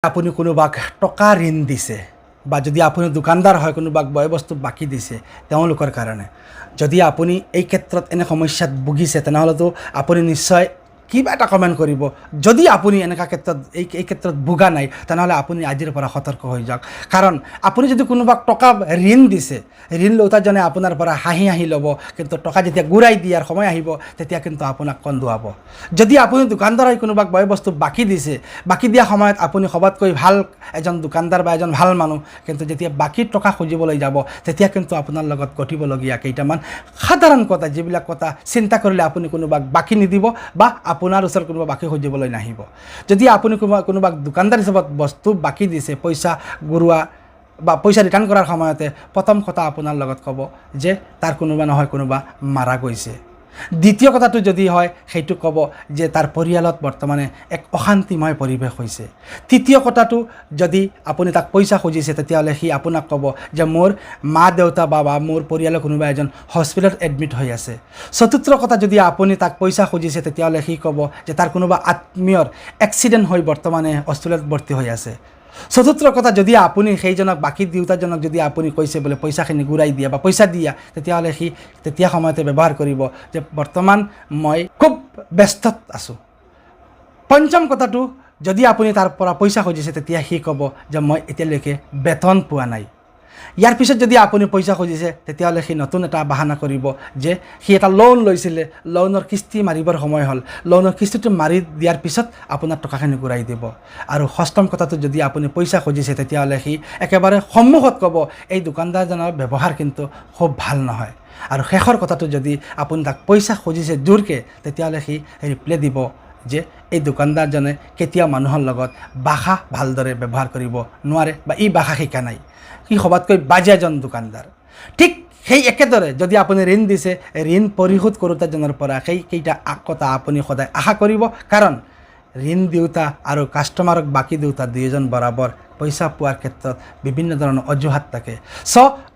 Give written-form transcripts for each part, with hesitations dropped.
আপুনি কোনোবাক টকা ঋণ দিছে বা যদি আপুনি দোকানদাৰ হয় কোনোবাক বয় বস্তু বাকি দিছে তেওঁলোকৰ কাৰণে যদি আপুনি এই ক্ষেত্ৰত এনে সমস্যাত ভুগিছে তেনেহ'লেতো আপুনি নিশ্চয় কিবা এটা কমেণ্ট কৰিব যদি আপুনি এনেকা ক্ষেত্ৰত এই ক্ষেত্ৰত ভোগা নাই তেনেহ'লে আপুনি আজিৰ পৰা সতৰ্ক হৈ যাওক কাৰণ আপুনি যদি কোনোবাক টকা ঋণ দিছে ঋণ লওঁতাজনে আপোনাৰ পৰা হাঁহি হাঁহি ল'ব কিন্তু টকা যেতিয়া ঘূৰাই দিয়াৰ সময় আহিব তেতিয়া কিন্তু আপোনাক কন্দুৱাব যদি আপুনি দোকানদাৰ হৈ কোনোবাক বয় বস্তু বাকি দিছে বাকি দিয়া সময়ত আপুনি সবতকৈ ভাল এজন দোকানদাৰ বা এজন ভাল মানুহ কিন্তু যেতিয়া বাকি টকা খুজিবলৈ যাব তেতিয়া কিন্তু আপোনাৰ লগত ঘটিবলগীয়া কেইটামান সাধাৰণ কথা যিবিলাক কথা চিন্তা কৰিলে আপুনি কোনোবাক বাকি নিদিব বা আপোনাৰ ওচৰত কোনোবা বাকি খুজিবলৈ নাহিব যদি আপুনি কোনোবাক দোকানদাৰ হিচাপত বস্তু বাকি দিছে পইচা ঘূৰোৱা বা পইচা ৰিটাৰ্ণ কৰাৰ সময়তে প্ৰথম কথা আপোনাৰ লগত ক'ব যে তাৰ কোনোবা নহয় কোনোবা মাৰা গৈছে দ্বিতীয় কথাটো যদি হয় সেইটো ক'ব যে তাৰ পৰিয়ালত বৰ্তমানে এক অশান্তিময় পৰিৱেশ হৈছে তৃতীয় কথাটো যদি আপুনি তাক পইচা খুজিছে তেতিয়াহ'লে সি আপোনাক ক'ব যে মোৰ মা দেউতা বা মোৰ পৰিয়ালৰ কোনোবা এজন হস্পিটেলত এডমিট হৈ আছে চতুৰ্থ কথা যদি আপুনি তাক পইচা খুজিছে তেতিয়াহ'লে সি ক'ব যে তাৰ কোনোবা আত্মীয়ৰ এক্সিডেণ্ট হৈ বৰ্তমানে হস্পিটেলত ভৰ্তি হৈ আছে চতুৰ্থ কথা যদি আপুনি সেইজনক বাকী দেউতাজনক যদি আপুনি কৈছে বোলে পইচাখিনি ঘূৰাই দিয়া বা পইচা দিয়া তেতিয়াহ'লে সি তেতিয়া সময়তে ব্যৱহাৰ কৰিব যে বৰ্তমান মই খুব ব্যস্তত আছোঁ পঞ্চম কথাটো যদি আপুনি তাৰ পৰা পইচা খুজিছে তেতিয়া সি ক'ব যে মই এতিয়ালৈকে বেতন পোৱা নাই ইয়াৰ পিছত যদি আপুনি পইচা খুজিছে তেতিয়াহ'লে সি নতুন এটা বাহানা কৰিব যে সি এটা লোন লৈছিলে লোনৰ কিস্তি মাৰিবৰ সময় হ'ল লোনৰ কিস্তিটো মাৰি দিয়াৰ পিছত আপোনাৰ টকাখিনি ঘূৰাই দিব আৰু ষষ্ঠম কথাটো যদি আপুনি পইচা খুজিছে তেতিয়াহ'লে সি একেবাৰে সন্মুখত ক'ব এই দোকানদাৰজনৰ ব্যৱহাৰ কিন্তু খুব ভাল নহয় আৰু শেষৰ কথাটো যদি আপুনি তাক পইচা খুজিছে জোৰকৈ তেতিয়াহ'লে সি ৰিপ্লাই দিব যে এই দোকানদাৰজনে কেতিয়াও মানুহৰ লগত ভাষা ভালদৰে ব্যৱহাৰ কৰিব নোৱাৰে বা ই ভাষা শিকা নাই সি সবাতকৈ বাজে এজন দোকানদাৰ ঠিক সেই একেদৰে যদি আপুনি ঋণ দিছে ঋণ পৰিশোধ কৰোঁতাজনৰ পৰা সেইকেইটা কথা আপুনি সদায় আশা কৰিব কাৰণ ঋণ দিওঁতা আৰু কাষ্টমাৰক বাকী দিওঁতা দুয়োজন বৰাবৰ পইচা পোৱাৰ ক্ষেত্ৰত বিভিন্ন ধৰণৰ অজুহাত থাকে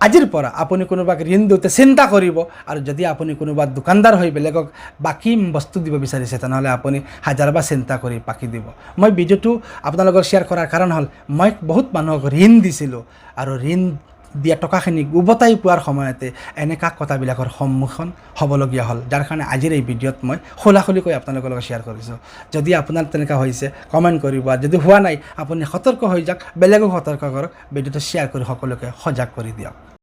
আজিৰ পৰা আপুনি কোনোবাক ঋণ দিওঁতে চিন্তা কৰিব আৰু যদি আপুনি কোনোবা দোকানদাৰ হৈ বেলেগক বাকী বস্তু দিব বিচাৰিছে তেনেহ'লে আপুনি হাজাৰবাৰ চিন্তা কৰি বাকী দিব মই ভিডিঅ'টো আপোনালোকৰ শ্বেয়াৰ কৰাৰ কাৰণ হ'ল মই বহুত মানুহক ঋণ দিছিলোঁ আৰু ঋণ দিয়া টকাখিনি উভতাই পোৱাৰ সময়তে এনেকুৱা কথাবিলাকৰ সন্মুখীন হ'বলগীয়া হ'ল যাৰ কাৰণে আজিৰ এই ভিডিঅ'ত মই খোলাখুলিকৈ আপোনালোকৰ লগত শ্বেয়াৰ কৰিছোঁ যদি আপোনাৰ তেনেকুৱা হৈছে কমেণ্ট কৰিব আৰু যদি হোৱা নাই আপুনি সতৰ্ক হৈ যাওক বেলেগক সতৰ্ক কৰক ভিডিঅ'টো শ্বেয়াৰ কৰি সকলোকে সজাগ কৰি দিয়ক।